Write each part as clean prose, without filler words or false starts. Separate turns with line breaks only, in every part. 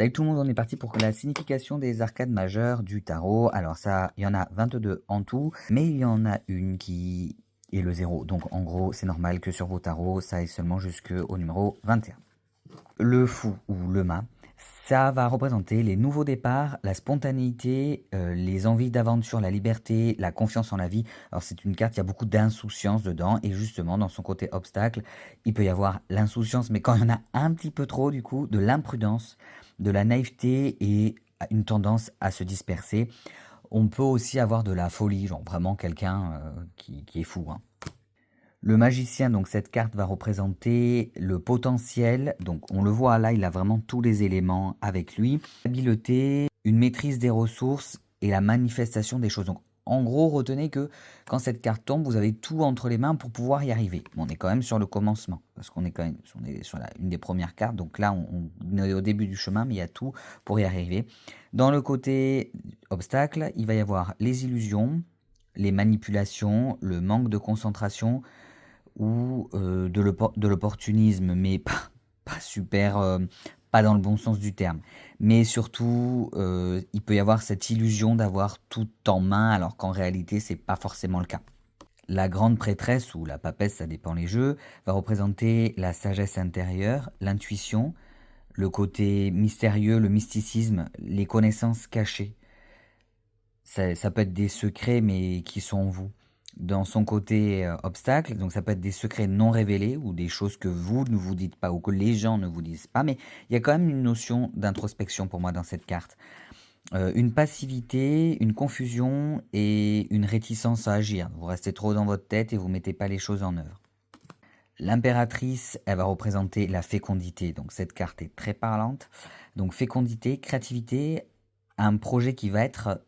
Salut tout le monde, on est parti pour la signification des arcades majeures du tarot. Alors ça, il y en a 22 en tout, mais il y en a une qui est le 0. Donc en gros, c'est normal que sur vos tarots, ça aille seulement jusqu'au numéro 21. Le fou ou le mât, ça va représenter les nouveaux départs, la spontanéité, les envies d'aventure, la liberté, la confiance en la vie. Alors c'est une carte, il y a beaucoup d'insouciance dedans, et justement dans son côté obstacle, il peut y avoir l'insouciance, mais quand il y en a un petit peu trop, du coup, de l'imprudence, de la naïveté et une tendance à se disperser. On peut aussi avoir de la folie, genre vraiment quelqu'un qui est fou, hein. Le magicien, donc cette carte va représenter le potentiel, donc on le voit là, il a vraiment tous les éléments avec lui. L'habileté, une maîtrise des ressources et la manifestation des choses. Donc en gros, retenez que quand cette carte tombe, vous avez tout entre les mains pour pouvoir y arriver. Bon, on est quand même sur le commencement, parce qu'on est quand même sur une des premières cartes, donc là on est au début du chemin, mais il y a tout pour y arriver. Dans le côté obstacle, il va y avoir les illusions, les manipulations, le manque de concentration, ou de l'opportunisme, mais pas super, pas dans le bon sens du terme. Mais surtout, il peut y avoir cette illusion d'avoir tout en main, alors qu'en réalité, c'est pas forcément le cas. La grande prêtresse, ou la papesse, ça dépend les jeux, va représenter la sagesse intérieure, l'intuition, le côté mystérieux, le mysticisme, les connaissances cachées. Ça peut être des secrets, mais qui sont en vous. Dans son côté obstacle, donc ça peut être des secrets non révélés ou des choses que vous ne vous dites pas ou que les gens ne vous disent pas, mais il y a quand même une notion d'introspection pour moi dans cette carte. Une passivité, une confusion et une réticence à agir. Vous restez trop dans votre tête et vous mettez pas les choses en œuvre. L'impératrice, elle va représenter la fécondité, donc cette carte est très parlante. Donc fécondité, créativité, un projet qui va être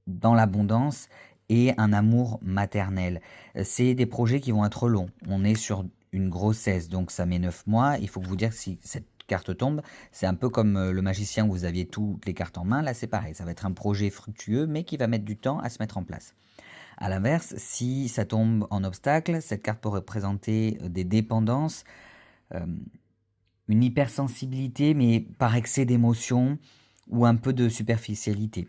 dans l'abondance et un amour maternel. C'est des projets qui vont être longs. On est sur une grossesse, donc ça met 9 mois. Il faut vous dire que si cette carte tombe, c'est un peu comme le magicien où vous aviez toutes les cartes en main. Là, c'est pareil. Ça va être un projet fructueux, mais qui va mettre du temps à se mettre en place. À l'inverse, si ça tombe en obstacle, cette carte peut représenter des dépendances, euh, une hypersensibilité, mais par excès d'émotion ou un peu de superficialité.